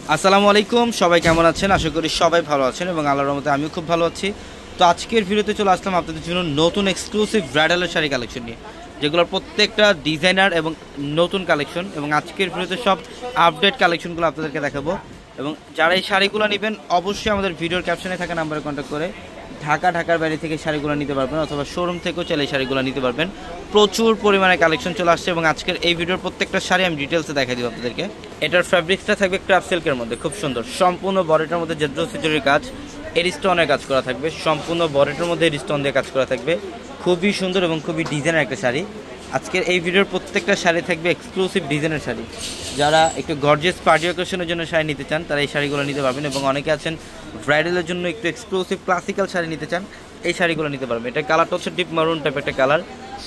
আসসালামু আলাইকুম, সবাই কেমন আছেন? আশা করি সবাই ভালো আছেন এবং আল্লাহর রহমতে আমিও খুব ভালো আছি। তো আজকের ভিডিওতে চলে আসলাম আপনাদের জন্য নতুন এক্সক্লুসিভ ব্রাইডালের শাড়ি কালেকশন নিয়ে, যেগুলোর প্রত্যেকটা ডিজাইনার এবং নতুন কালেকশন। এবং আজকের ভিডিওতে সব আপডেট কালেকশনগুলো আপনাদেরকে দেখাবো। এবং যারা এই শাড়িগুলো নেবেন অবশ্যই আমাদের ভিডিওর ক্যাপশনে থাকা নাম্বারে কন্ট্যাক্ট করে ঢাকার বাইরে থেকে শাড়িগুলো নিতে পারবেন, অথবা শোরুম থেকেও চাইলে এই শাড়িগুলো নিতে পারবেন। প্রচুর পরিমাণে কালেকশন চলে আসছে এবং আজকের এই ভিডিওর প্রত্যেকটা শাড়ি আমি ডিটেলসে দেখাই দিব আপনাদেরকে। এটার ফ্যাব্রিক্সটা থাকবে ক্রাফট সিল্কের মধ্যে, খুব সুন্দর। সম্পূর্ণ বডিটার মধ্যে জেদ্রো সিজরির কাজ, এরিস্টোনের কাজ করা থাকবে। সম্পূর্ণ বডিটার মধ্যে এরিস্টোন দিয়ে কাজ করা থাকবে। খুবই সুন্দর এবং খুবই ডিজাইনের একটা শাড়ি। আজকের এই ভিডিওর প্রত্যেকটা শাড়ি থাকবে এক্সক্লুসিভ ডিজাইনের শাড়ি। যারা একটু গর্জিয়াস পার্টি অকেশনের জন্য শাড়ি নিতে চান তারা এই শাড়িগুলো নিতে পারবেন। এবং অনেকে আছেন ব্রাইডালের জন্য একটু এক্সক্লুসিভ ক্লাসিক্যাল শাড়ি নিতে চান, এই শাড়িগুলো নিতে পারবেন। এটা কালারটা হচ্ছে ডিপ মারুন টাইপ একটা কালার।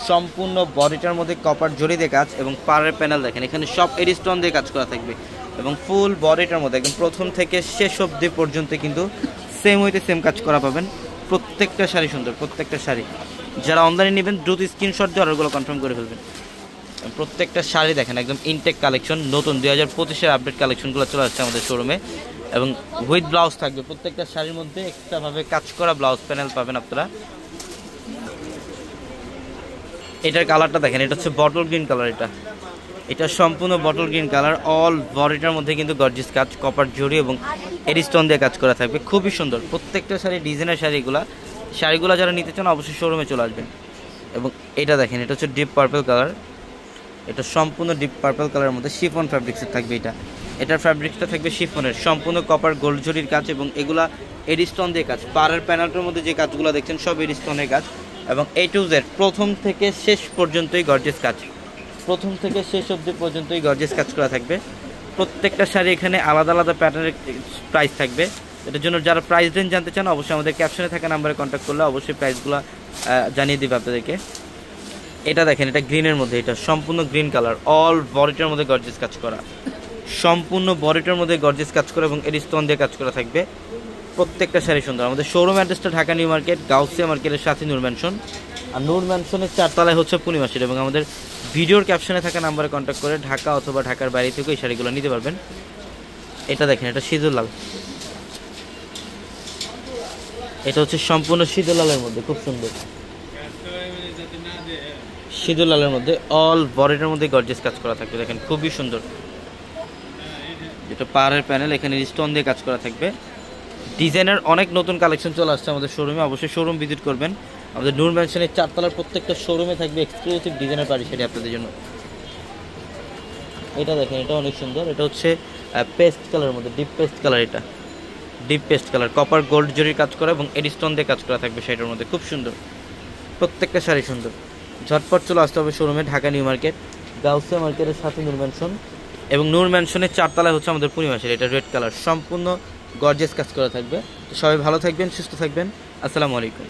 সম্পূর্ণ বডিটার মধ্যে কপার জড়ি দিয়ে কাজ এবং পাড়ের প্যানেল দেখেন, এখানে সব এরিস্টোন দিয়ে কাজ করা থাকবে। এবং ফুল বডিটার মধ্যে একদম প্রথম থেকে শেষ অবধি পর্যন্ত কিন্তু সেম হইতে সেম কাজ করা পাবেন। প্রত্যেকটা শাড়ি সুন্দর, প্রত্যেকটা শাড়ি। যারা অনলাইনে নেবেন দ্রুত স্ক্রিনশট দিয়ে অর্ডারগুলো কনফার্ম করে ফেলবেন। প্রত্যেকটা শাড়ি দেখেন একদম ইনটেক কালেকশন, নতুন 2025-এর আপডেট কালেকশনগুলো চলে আসছে আমাদের শোরুমে। এবং উইথ ব্লাউজ থাকবে, প্রত্যেকটা শাড়ির মধ্যে এক্সট্রাভাবে কাজ করা ব্লাউজ প্যানেল পাবেন আপনারা। এটার কালারটা দেখেন, এটা হচ্ছে বটল গ্রিন কালার। এটা সম্পূর্ণ বটল গ্রিন কালার। অল বডিটার মধ্যে কিন্তু গর্জিয়াস কাজ, কপার জড়ি এবং এরিস্টোন দিয়ে কাজ করা থাকবে। খুবই সুন্দর প্রত্যেকটা শাড়ি, ডিজাইনের শাড়িগুলো যারা নিতে চান অবশ্যই শোরুমে চলে আসবেন। এবং এটা দেখেন, এটা হচ্ছে ডিপ পার্পল কালার। এটা সম্পূর্ণ ডিপ পার্পল কালারের মধ্যে শিফন ফ্যাব্রিক্সের থাকবে। এটার ফ্যাব্রিক্সটা থাকবে শিফনের, সম্পূর্ণ কপার গোল্ড জরির কাজ এবং এগুলা এরিস্টোন দিয়ে কাজ। পাড়ের প্যানেলটার মধ্যে যে কাজগুলো দেখছেন সব এরিস্টোনের কাজ। এবং A to Z প্রথম থেকে শেষ পর্যন্তই গর্জিয়াস কাজ, প্রথম থেকে শেষ অবধি পর্যন্তই গর্জিয়াস কাজ করা থাকবে। প্রত্যেকটা শাড়ি এখানে আলাদা আলাদা প্যাটার্নের প্রাইস থাকবে। এটার জন্য যারা প্রাইস রেঞ্জ জানতে চান অবশ্যই আমাদের ক্যাপশনে থাকা নাম্বারে কন্ট্যাক্ট করলে অবশ্যই প্রাইসগুলো জানিয়ে দেবে আপনাদেরকে। এটা দেখেন, এটা গ্রিনের মধ্যে, এটা সম্পূর্ণ গ্রিন কালার। অল বডিটার মধ্যে গর্জিয়াস কাজ করা, সম্পূর্ণ বডিটার মধ্যে গর্জিয়াস কাজ করা এবং এরিস্টোন দিয়ে কাজ করা থাকবে। প্রত্যেকটা শাড়ি সুন্দর। আমাদের শোরুম অ্যাড্রেসটা ঢাকা নিউ মার্কেট, গাউসিয়া মার্কেটের সাথে নূর ম্যানশন। আর নূর ম্যানশনের 4 তলায় হচ্ছে পূর্ণিমা শাড়ি। এবং আমাদের ভিডিওর ক্যাপশনে থাকা নাম্বারে কন্ট্যাক্ট করে ঢাকা অথবা ঢাকার বাইরে থেকে এই শাড়িগুলো নিতে পারবেন। এটা দেখেন, এটা সিঁদুর লাল। এটা হচ্ছে সম্পূর্ণ সিঁদুর লালের মধ্যে, খুব সুন্দর সিঁদুর লালের মধ্যে। অল বডিটার মধ্যে গর্জিয়াস কাজ করা থাকবে, দেখেন খুবই সুন্দর। যেটা পাড়ের প্যানেল, এখানে স্টোন দিয়ে কাজ করা থাকবে। ডিজাইনের অনেক নতুন কালেকশন চলে আসছে আমাদের শোরুমে, অবশ্যই শোরুম ভিজিট করবেন। আমাদের নূর ম্যানশনের 4 তলার প্রত্যেকটা শোরুমে থাকবে এক্সক্লুসিভ ডিজাইনের পাড়ি শাড়ি আপনাদের জন্য। এটা দেখেন, এটা অনেক সুন্দর। এটা হচ্ছে পেস্ট কালারের মধ্যে, ডিপ পেস্ট কালার। এটা deep paste colour, copper gold জরির কাজ করা এবং এডিস্টোন দিয়ে কাজ করা থাকবে শাড়িটার মধ্যে, খুব সুন্দর। প্রত্যেকটা শাড়ি সুন্দর। ঝটপট চলে আসতে হবে শোরুমে, ঢাকা নিউ মার্কেট, গাউসিয়া মার্কেটের সাথে নূর ম্যানশন। এবং নূর ম্যানশনের 4 তলায় হচ্ছে আমাদের পূর্ণিমা শাড়ি। এটা রেড কালার, সম্পূর্ণ গর্জিয়াস কাজ করা থাকবে। তো সবাই ভালো থাকবেন, সুস্থ থাকবেন। আসসালামু আলাইকুম।